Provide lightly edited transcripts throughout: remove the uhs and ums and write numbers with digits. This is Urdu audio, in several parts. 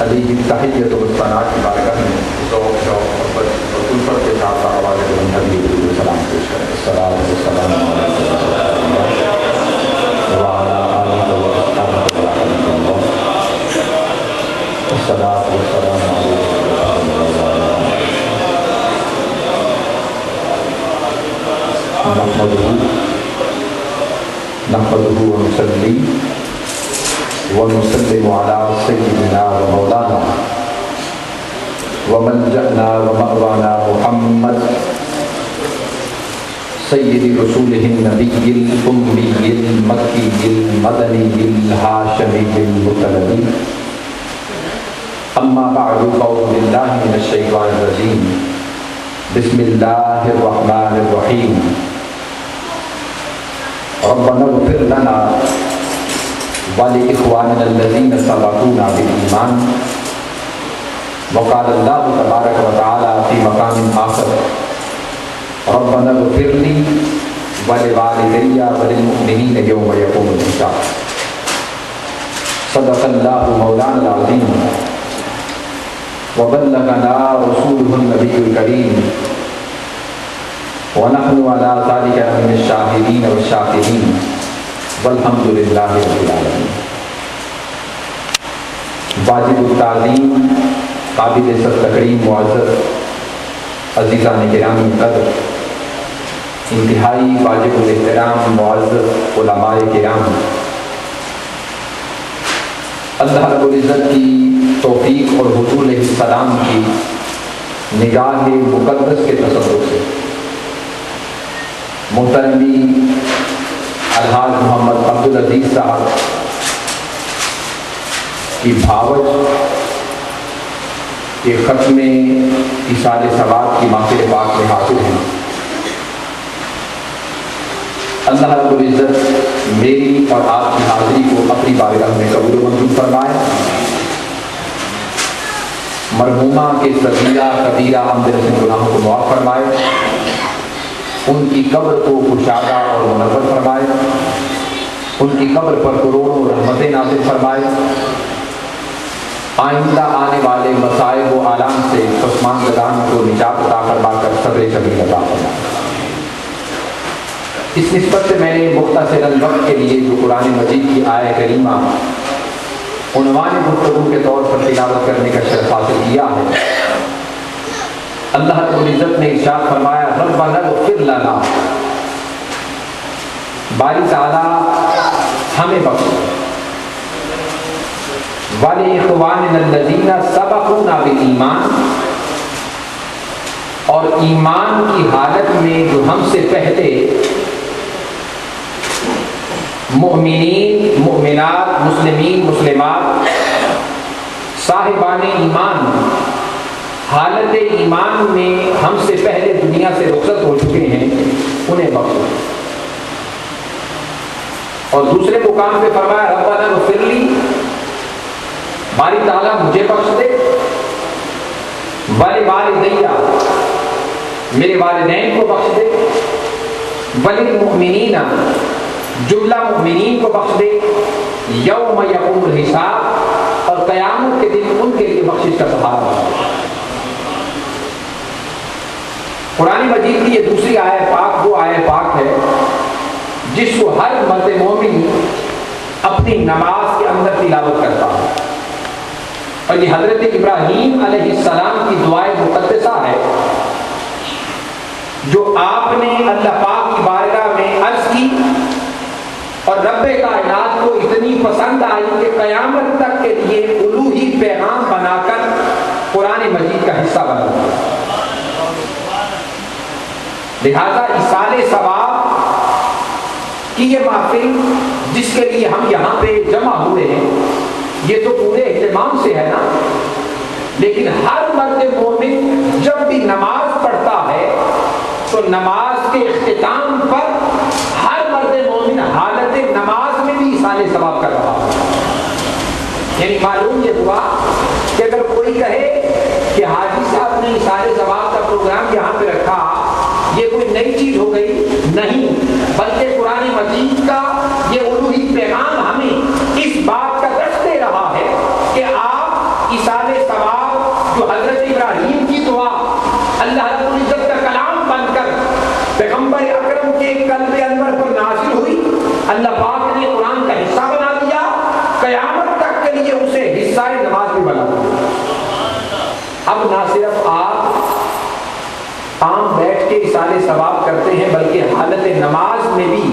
علیہ تحیت و ثنا کی بارگاہ میں ذوق شوق محبت اور الفت کے ساتھ آواز بلند حبیب کو سلام پیش کریں۔ الصلاۃ والسلام علی رسول اللہ وعلی آلہ وصحبہ وسلم۔ الصلاۃ والسلام علی رسول اللہ نحمدہ ونصلی ونسلم علی سیدنا و مولانا وملجأنا ومأوانا محمد سید رسولہ النبی الأمی المکی المدنی الہاشمی المطلبی۔ اما بعد فاعوذ باللہ من الشیطان الرجیم بسم اللہ الرحمن الرحیم۔ ربنا اغفر لنا وَلِإِخْوَانِنَا الَّذِينَ سَبَقُونَا بِالْإِيمَانِ۔ وقال اللہ تبارک و تعالی فی مقام آخر ربنا اغفر لی وَلِوَالِدَيَّ وَلِلْمُؤْمِنِينَ يَوْمَ يَقُومُ الْحِسَابُ۔ صدق اللہ مولانا العظیم وبلغنا رسولہ النبی الکریم ونحن علی ذلک من الشاہدین والشاکرین والحمد للہ رب العالمین۔ واجب التعظیم، قابل تکریم معزز عزیزان کرام قدر، انتہائی واجب الاحترام معزز علماء کرام، اللہ رب العزت کی توفیق اور حضور علیہ السلام کی نگاہ مقدس کے تصور سے محترمی الحاج محمد عبدالعزیز صاحب کی بھاوج کے ختم ایصال ثواب کی محفل پاک میں حاضر ہیں۔ اللہ رب العزت میری اور آپ کی حاضری کو اپنی بارگاہ میں قبول و منظور فرمائے۔ مرحومہ کے صغیرہ کبیرہ عمدہ گناہوں کو معاف فرمائے، ان کی قبر کو کشادہ اور منور فرمائے، ان کی قبر پر کروڑوں رحمتیں نازل فرمائے، آئندہ آنے والے مصائب و آلام سے پسماندگان کو نجات عطا فرما کر صبر جمیل عطا فرمائے۔ اس نسبت سے میں نے مختصراً وقت کے لیے جو قرآن مجید کی آیہ کریمہ عنوان گفتگو کے طور پر تلاوت کرنے کا شرف حاصل کیا ہے، اللہ رب العزت نے ارشاد فرمایا ربنا اغفر لنا، باری تعالیٰ ہمیں بخش، وَلِإِخْوَانِنَا الَّذِينَ سَبَقُونَا بِالْإِيمَانِ، اور ایمان کی حالت میں جو ہم سے پہلے مؤمنین مؤمنات مسلمین مسلمات صاحبان ایمان حالت ایمان میں ہم سے پہلے دنیا سے رخصت ہو چکے ہیں، انہیں بخشو۔ اور دوسرے مقام پہ فرمایا ربنا اغفر لی، باری تعالیٰ مجھے بخش دے، وَلِوَالِدَيَّ، میرے والدین کو بخش دے، وَلِلْمُؤْمِنِينَ، جملہ مؤمنین کو بخش دے، یوم یقوم الحساب، اور قیامت کے دن ان کے لیے بخشش کا سہارا۔ قرآن مجید کی یہ دوسری آیت پاک وہ آیت پاک ہے جس کو ہر مرد مومن اپنی نماز کے اندر تلاوت کرتا ہے، اور یہ حضرت ابراہیم علیہ السلام کی دعائے مقدسہ ہے جو آپ نے اللہ پاک کی بارگاہ میں عرض کی، اور رب کائنات کو اتنی پسند آئی کہ قیامت تک کے لیے الوہی پیغام بنا کر قرآن مجید کا حصہ بنا دیا۔ لہذا ایصال ثواب کی یہ محفل جس کے لیے ہم یہاں پہ جمع ہوئے ہیں، یہ تو پورے اہتمام سے ہے نا، لیکن ہر مرد مومن جب بھی نماز پڑھتا ہے تو نماز کے اختتام پر ہر مرد مومن حالت نماز میں بھی ایصال ثواب کر رہا ہے۔ یعنی معلوم یہ ہوا کہ اگر کوئی کہے کہ حاجی صاحب نے ایصال ثواب کا پروگرام یہاں پہ رکھا، یہ کوئی نئی چیز ہو گئی، نہیں، بلکہ قرآن مجید کا یہ الوہی پیغام ہمیں اس بات کا درس دے رہا ہے قیامت تک کے لیے اسے حصہ نماز بھی بنا دو۔ اب نہ صرف آپ عام بیٹھ کے ایصال ثواب کرتے ہیں بلکہ حالت نماز میں بھی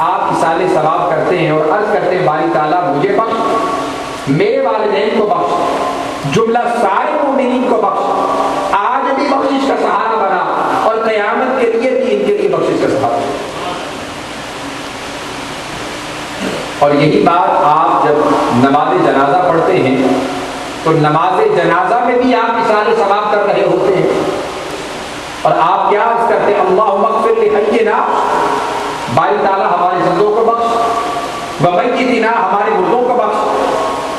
آپ ایصال ثواب کرتے ہیں اور عرض کرتے ہیں باری تعالیٰ مجھے بخش، میرے والدین کو بخش، جملہ سارے مومنین کو بخش، آج بھی بخشش کا سہارا بنا اور قیامت کے لیے بھی ان کے لیے بخشش کا سہارا۔ اور یہی بات آپ جب نماز جنازہ پڑھتے ہیں تو نماز جنازہ میں بھی آپ ایصال ثواب کر رہے ہوتے ہیں، اور آپ کیا عرض کرتے ہیں اللہم اغفر لحینا، باری تعالیٰ ہمارے زندوں کو بخش، ومیتنا، ہمارے مردوں کو بخش،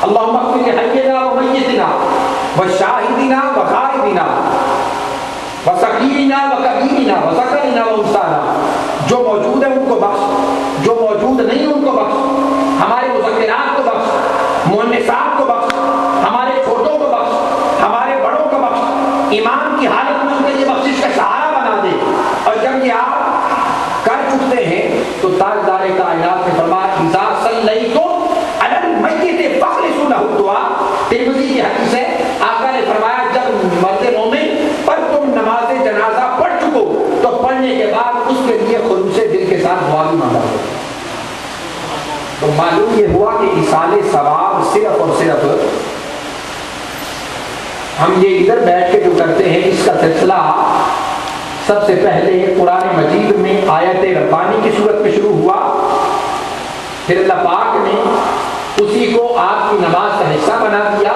اللہم اغفر لحینا ومیتنا وشاہدنا وغائبنا وصغیرنا وکبیرنا وذکرنا وانثانا، جو موجود ہیں ان کو بخش، جو موجود نہیں ان کو بخش، ہمارے مذکرات کو بخش، مؤنثات کو بخش، ہمارے چھوٹوں کو بخش، ہمارے بڑوں کو بخش، ایمان کی حالت میں ان کے لیے بخشش کا سہارا بنا دے۔ اور جب یہ آپ کر چکتے ہیں تو تاجدار کائنات نے فرمایا اذا صلیتم علی المیت فاخلصوا له الدعاء، ترمذی کی حدیث ہے، آقا نے فرمایا جب مرد مومن پر تم نماز جنازہ پڑھ چکو تو پڑھنے کے بعد اس کے لیے خلوص دل کے ساتھ دعا بھی مانگا کرو۔ تو معلوم یہ ہوا کہ ایصال ثواب صرف اور صرف ہم یہ ادھر بیٹھ کے جو کرتے ہیں اس کا سلسلہ سب سے پہلے قرآن مجید میں آیت ربانی کی صورت میں شروع ہوا، پھر اللہ پاک نے اسی کو آپ کی نماز کا حصہ بنا دیا،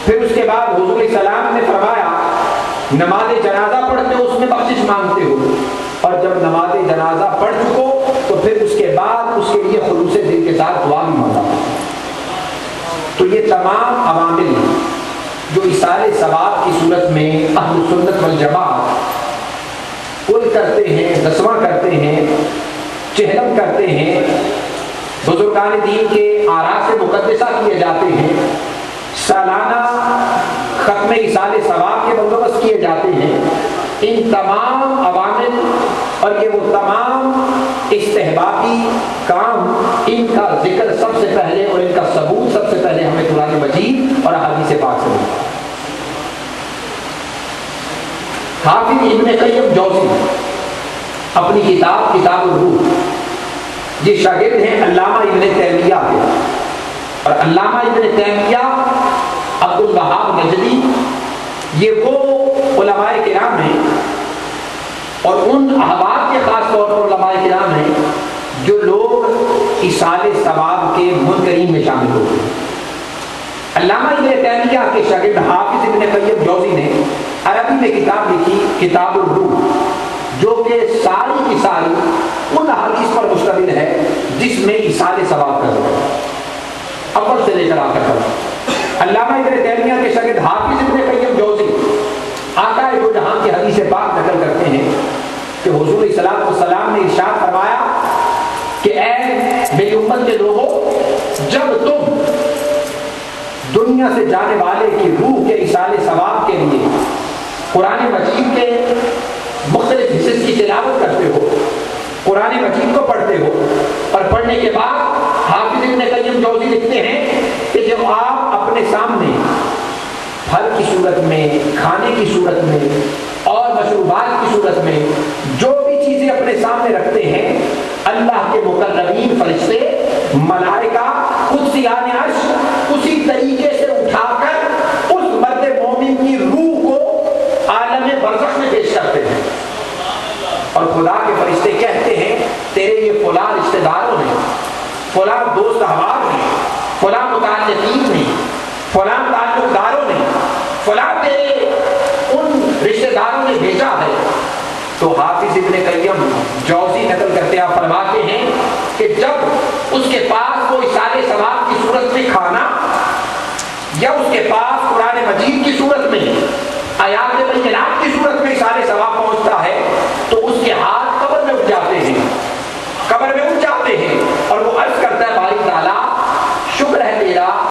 پھر اس کے بعد حضور علیہ السلام نے فرمایا نماز جنازہ پڑھتے ہو اس میں بخشش مانگتے ہو، اور جب نماز جنازہ پڑھ چکو تو پھر اس کے بعد اس کے لیے خلوص دل کے ساتھ دعا بھی مانگا۔ تو یہ تمام عوامل جو ایصال ثواب کی صورت میں اہل سنت والجماعت کل کرتے ہیں، دسواں کرتے ہیں، چہلم کرتے ہیں، بزرگان دین کے آراء سے مقدسہ کیے جاتے ہیں، سالانہ ختم ایصال ثواب کے بندوبست کیے جاتے ہیں، ان تمام عوامل اور یہ وہ تمام استحبابی کام، ان کا ذکر سب سے پہلے اور ان کا ثبوت سب سے پہلے ہمیں قرآن مجید اور احادیث پاک سے ملتا ہے۔ حافظ ابن قیم جوزی اپنی کتاب الروح، یہ شاگرد ہیں علامہ ابن تیمیہ کے، اور علامہ ابن تیمیہ عبد الوہاب نجدی یہ وہ علماء کرام ہیں اور ان احباب کے خاص طور پر علماء کرام ہیں جو لوگ ایصال ثواب کے منکرین میں شامل ہوتے ہیں۔ علامہ ابن تیمیہ کے شاگرد حافظ ابن قیم جوزی نے عربی میں کتاب لکھی کتاب الروح، جو کہ ساری کی ساری ان احادیث پر مشتمل ہے جس میں ایصال ثواب کا ذکر ہے، اول سے لے کر آخر تک۔ علامہ ابن تیمیہ کے شاگرد حافظ ابن قیم جوزی آقا دو جہاں کی حدیث پاک نقل کرتے ہیں کہ حضور صلی اللہ علیہ وسلم نے ارشاد فرمایا کہ اے میری امت کے لوگوں، جب تم دنیا سے جانے والے کی روح کے ایصال ثواب کے لیے قرآن مجید کے مختلف حصے کی تلاوت کرتے ہو، قرآن مجید کو پڑھتے ہو، اور پڑھنے کے بعد حافظ ابن قیم جوزی لکھتے ہیں کہ جب آپ اپنے سامنے پھل کی صورت میں، کھانے کی صورت میں اور مشروبات کی صورت میں جو بھی چیزیں اپنے سامنے رکھتے ہیں، اللہ کے مقربین فرشتے، ملائکہ، قدسیان عرش اسی طریقے سے اٹھا کر اس مرد مومن کی روح کو عالم برزخ میں پیش کرتے ہیں، اور خدا کے فرشتے کہتے ہیں تیرے یہ فلاں رشتہ داروں نے، فلاں دوست احباب نے، فلاں متعلقین نے، فلاں تعلق داروں نے، فلاں تیرے ان رشتہ داروں نے بھیجا ہے۔ تو حافظ ابن قیم جوزی نقل کرتے ہیں، فرماتے ہیں کہ جب اس کے پاس وہ ایصال ثواب کی صورت میں کھانا یا اس کے پاس قرآن مجید کی صورت میں آیات بینات